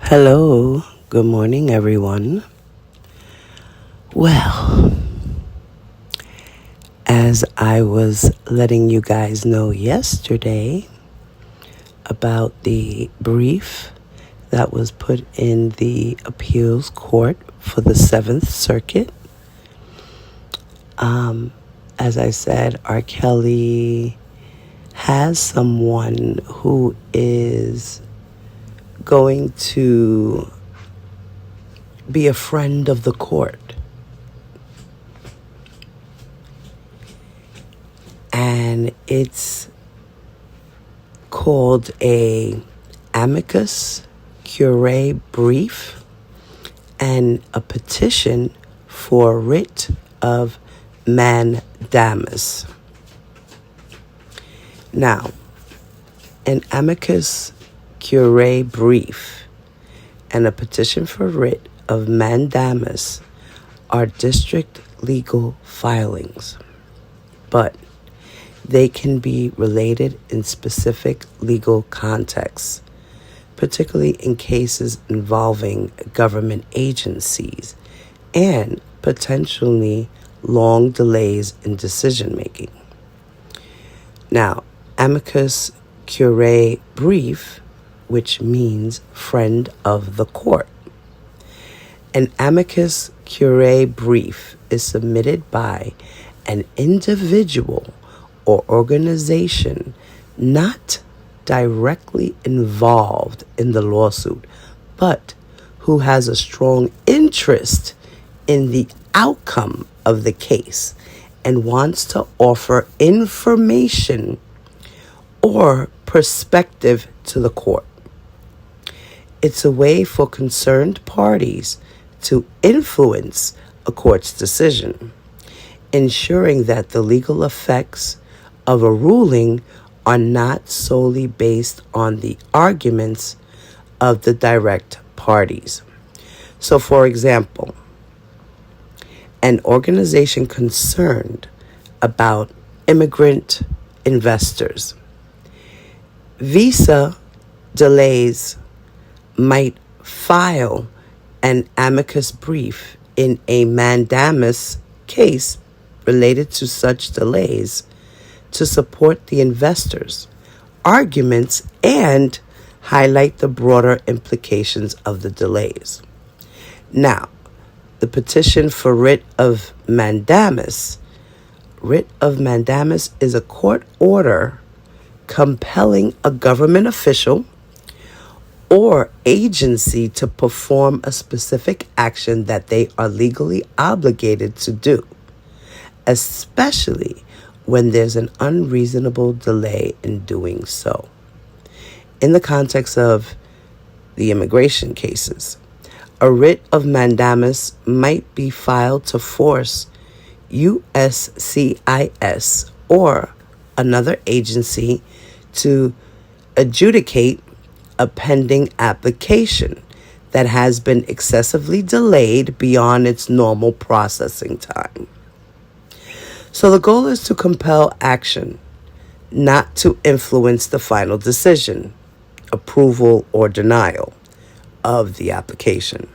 Hello, good morning, everyone. Well, as I was letting you guys know yesterday about the brief that was put in the appeals court for the Seventh Circuit, as I said, R. Kelly has someone who is going to be a friend of the court. And it's called a amicus curiae brief and a petition for writ of mandamus. Now, an amicus curiae brief and a petition for writ of mandamus are district legal filings, but they can be related in specific legal contexts, particularly in cases involving government agencies and potentially long delays in decision making. Now, amicus curiae brief, which means friend of the court. An amicus curiae brief is submitted by an individual or organization not directly involved in the lawsuit, but who has a strong interest in the outcome of the case and wants to offer information or perspective to the court. It's a way for concerned parties to influence a court's decision, ensuring that the legal effects of a ruling are not solely based on the arguments of the direct parties. So, for example, an organization concerned about immigrant investors, visa delays might file an amicus brief in a mandamus case related to such delays to support the investors' arguments and highlight the broader implications of the delays. Now, the petition for writ of mandamus. Writ of mandamus is a court order compelling a government official or agency to perform a specific action that they are legally obligated to do, especially when there's an unreasonable delay in doing so. In the context of the immigration cases, a writ of mandamus might be filed to force USCIS or another agency to adjudicate a pending application that has been excessively delayed beyond its normal processing time. So the goal is to compel action, not to influence the final decision, approval, or denial of the application.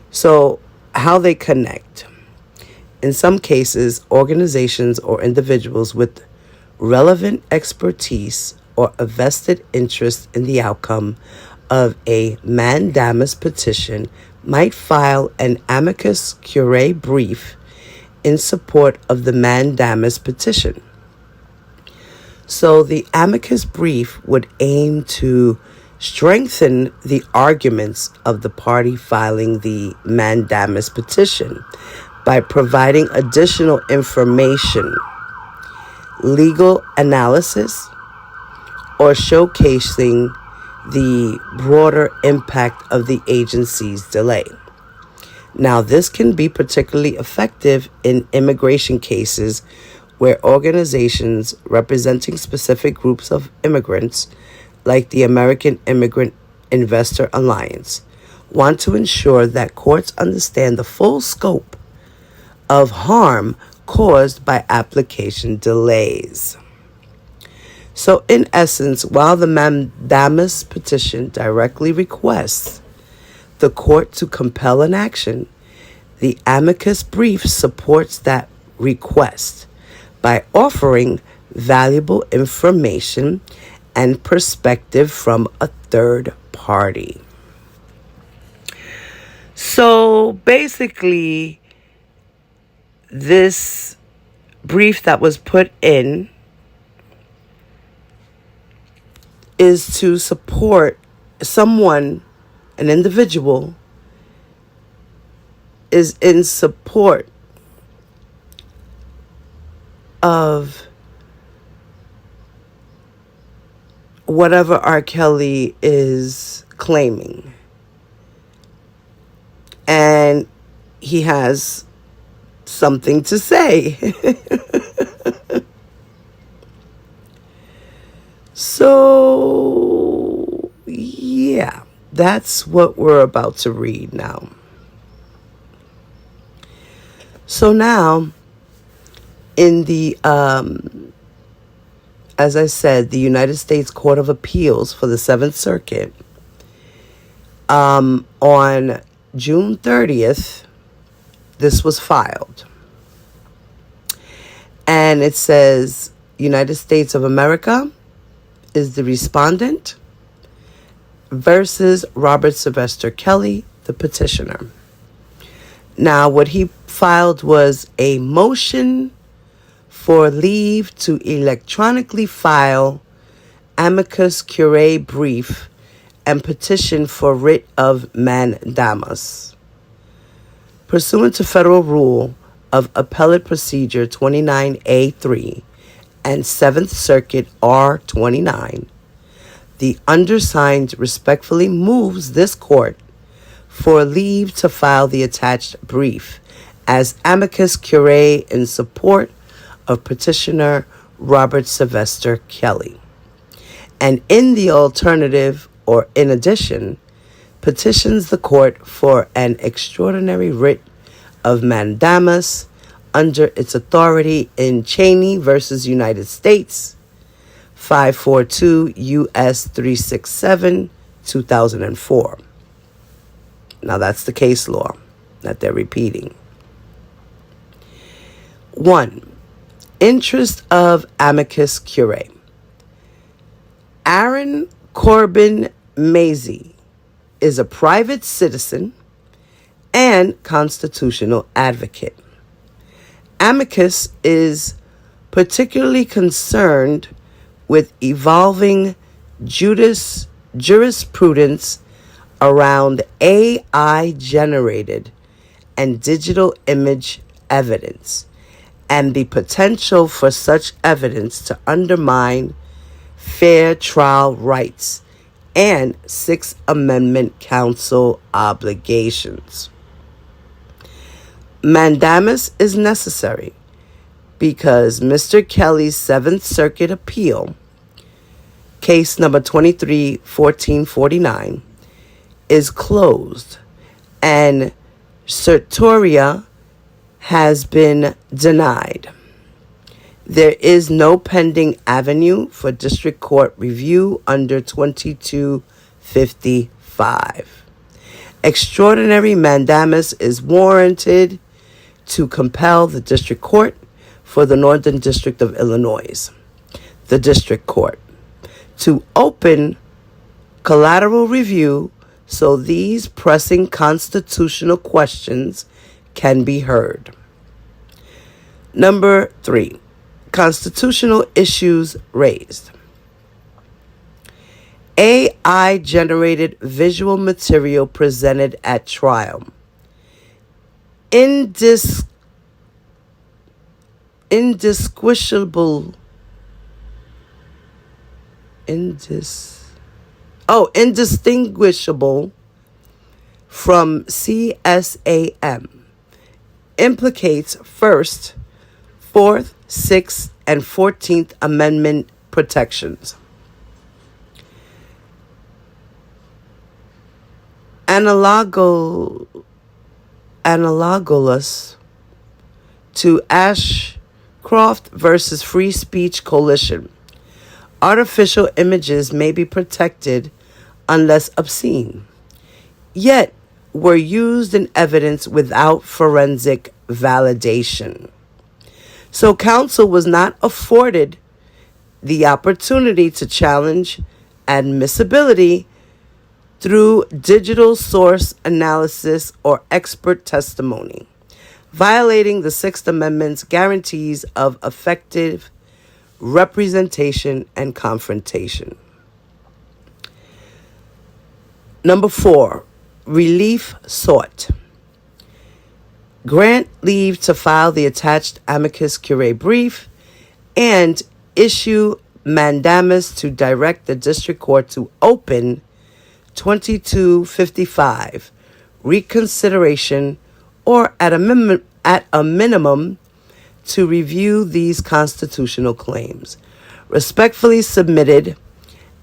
So how they connect. In some cases, organizations or individuals with relevant expertise or a vested interest in the outcome of a mandamus petition might file an amicus curiae brief in support of the mandamus petition. So the amicus brief would aim to strengthen the arguments of the party filing the mandamus petition by providing additional information, legal analysis, or showcasing the broader impact of the agency's delay. Now, this can be particularly effective in immigration cases where organizations representing specific groups of immigrants, like the American Immigrant Investor Alliance, want to ensure that courts understand the full scope of harm caused by application delays. So, in essence, while the mandamus petition directly requests the court to compel an action, the amicus brief supports that request by offering valuable information and perspective from a third party. So basically, this brief that was put in is to support someone, an individual, is in support of whatever R. Kelly is claiming. And he has something to say. So, yeah, that's what we're about to read now. So now, in the, as I said, the United States Court of Appeals for the Seventh Circuit, on June 30th, this was filed. And it says, United States of America is the respondent versus Robert Sylvester Kelly, the petitioner. Now, what he filed was a motion for leave to electronically file amicus curiae brief and petition for writ of mandamus. Pursuant to Federal Rule of Appellate Procedure 29A3 and 7th Circuit R29, the undersigned respectfully moves this court for leave to file the attached brief as amicus curiae in support of petitioner Robert Sylvester Kelly. And in the alternative, or in addition, petitions the court for an extraordinary writ of mandamus under its authority in Cheney versus United States, 542 U.S. 367, 2004. Now that's the case law that they're repeating. 1. Interest of amicus curiae. Aaron Corbin Mazie is a private citizen and constitutional advocate. Amicus is particularly concerned with evolving jurisprudence around AI-generated and digital image evidence and the potential for such evidence to undermine fair trial rights and Sixth Amendment counsel obligations. Mandamus is necessary because Mr. Kelly's Seventh Circuit appeal, case number 23-1449, is closed and certoria has been denied. There is no pending avenue for district court review under 2255. Extraordinary mandamus is warranted to compel the district court for the Northern District of Illinois, the district court, to open collateral review so these pressing constitutional questions can be heard. Number 3, constitutional issues raised. AI-generated visual material presented at trial. Indistinguishable from CSAM. Implicates First, Fourth, Sixth, and 14th Amendment protections. Analogous to Ashcroft versus Free Speech Coalition, Artificial images may be protected unless obscene, yet were used in evidence without forensic validation. So counsel was not afforded the opportunity to challenge admissibility through digital source analysis or expert testimony, violating the Sixth Amendment's guarantees of effective representation and confrontation. Number 4, relief sought. Grant leave to file the attached amicus curiae brief and issue mandamus to direct the district court to open 2255 reconsideration or at a minimum to review these constitutional claims. Respectfully submitted,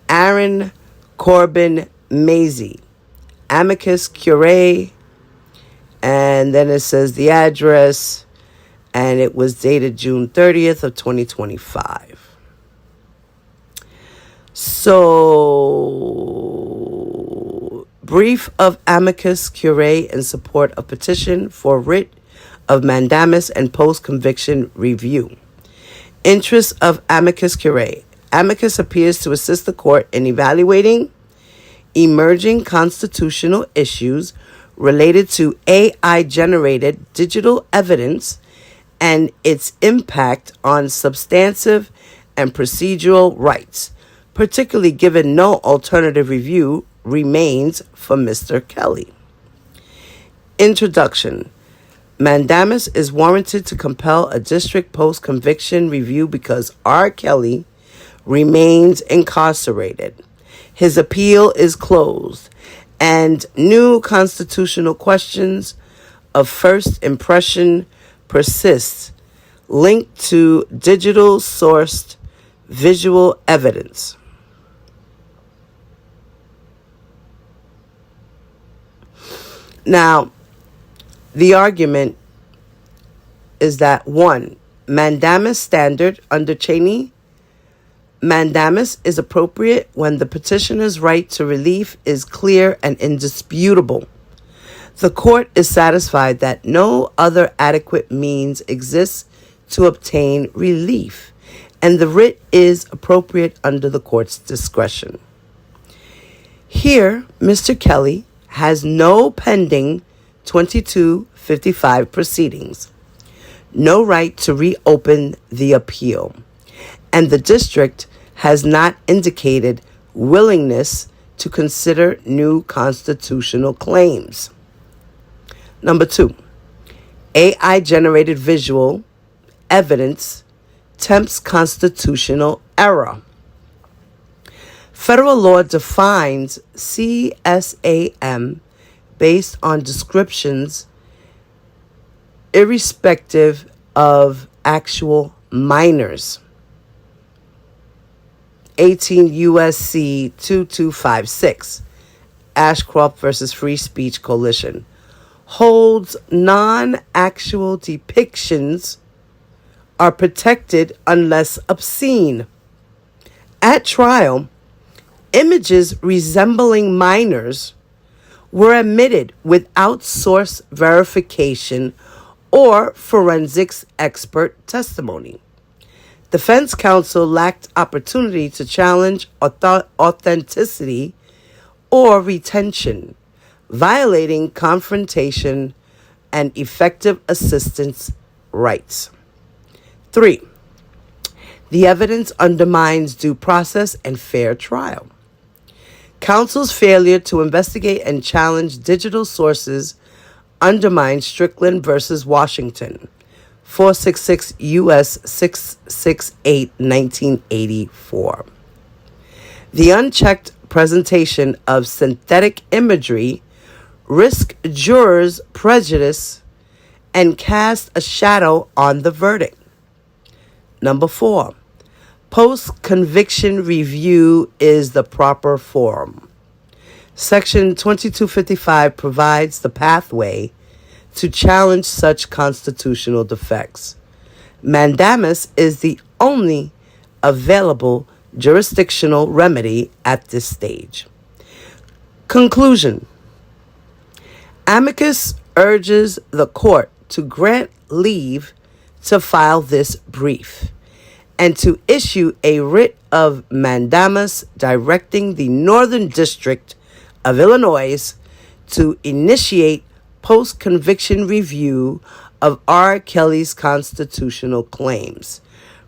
Aaron Corbin Mazie, amicus curiae, and then it says the address, and it was dated June 30th of 2025. So, brief of amicus curiae in support of petition for writ of mandamus and post-conviction review. Interest of amicus curiae. Amicus appears to assist the court in evaluating emerging constitutional issues related to AI-generated digital evidence and its impact on substantive and procedural rights, particularly given no alternative review remains for Mr. Kelly. Introduction. Mandamus is warranted to compel a district post-conviction review because R. Kelly remains incarcerated. His appeal is closed, and new constitutional questions of first impression persist, linked to digital sourced visual evidence. Now, the argument is that 1, mandamus standard under Cheney. Mandamus is appropriate when the petitioner's right to relief is clear and indisputable. The court is satisfied that no other adequate means exists to obtain relief, and the writ is appropriate under the court's discretion. Here, Mr. Kelly has no pending 2255 proceedings, no right to reopen the appeal, and the district has not indicated willingness to consider new constitutional claims. Number 2, AI-generated visual evidence tempts constitutional error. Federal law defines CSAM based on descriptions irrespective of actual minors. 18 U.S.C. 2256, Ashcroft versus Free Speech Coalition, holds non-actual depictions are protected unless obscene. At trial, images resembling minors were admitted without source verification or forensics expert testimony. Defense counsel lacked opportunity to challenge authenticity or retention, violating confrontation and effective assistance rights. 3, the evidence undermines due process and fair trial. Counsel's failure to investigate and challenge digital sources undermines Strickland versus Washington, 466 U.S. 668, 1984. The unchecked presentation of synthetic imagery risk jurors' prejudice and cast a shadow on the verdict. Number 4, post-conviction review is the proper forum. Section 2255 provides the pathway to challenge such constitutional defects. Mandamus is the only available jurisdictional remedy at this stage. Conclusion. Amicus urges the court to grant leave to file this brief and to issue a writ of mandamus directing the Northern District of Illinois to initiate post-conviction review of R. Kelly's constitutional claims.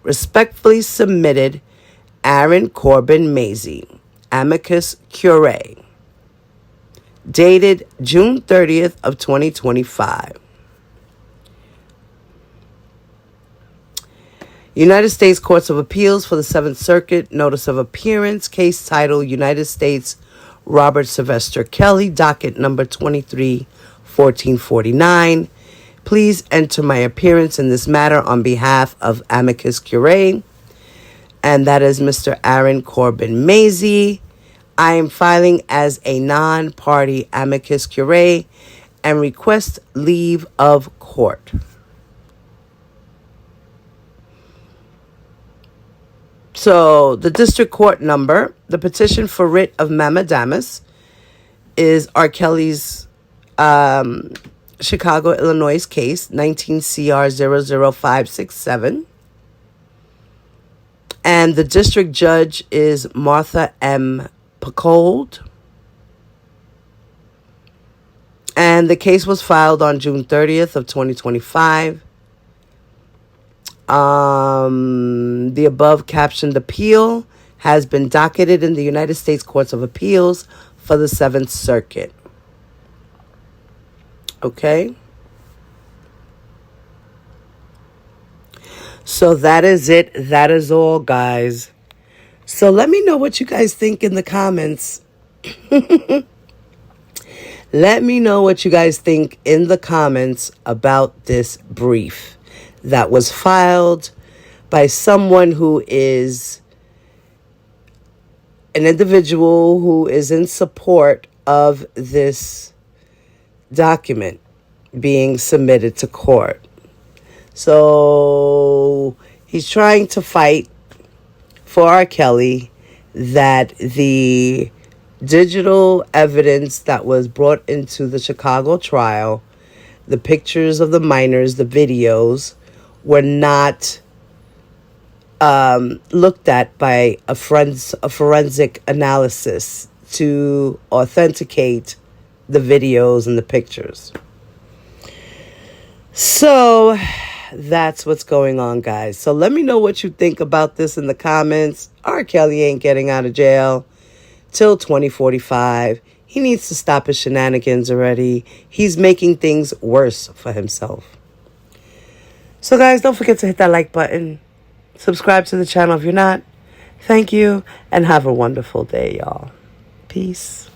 Respectfully submitted, Aaron Corbin Mazie, amicus curiae. Dated June 30th of 2025. United States Courts of Appeals for the Seventh Circuit, Notice of Appearance, case title United States Robert Sylvester Kelly, docket number 23-1449. Please enter my appearance in this matter on behalf of amicus curiae, and that is Mr. Aaron Corbin Mazie. I am filing as a non-party amicus curiae and request leave of court. So the district court number, the petition for writ of mandamus is R. Kelly's Chicago, Illinois case, 19 CR 00567. And the district judge is Martha M. Picold. And the case was filed on June 30th of 2025. The above captioned appeal has been docketed in the United States Courts of Appeals for the Seventh Circuit. Okay? So that is it. That is all, guys. So let me know what you guys think in the comments. Let me know what you guys think in the comments about this brief that was filed by someone who is an individual who is in support of this document being submitted to court. So he's trying to fight for R. Kelly that the digital evidence that was brought into the Chicago trial, the pictures of the minors, the videos, were not looked at by a forensic analysis to authenticate the videos and the pictures. So that's what's going on, guys. So let me know what you think about this in the comments. R. Kelly ain't getting out of jail till 2045. He needs to stop his shenanigans already. He's making things worse for himself. So, guys, don't forget to hit that like button. Subscribe to the channel if you're not. Thank you, and have a wonderful day, y'all. Peace.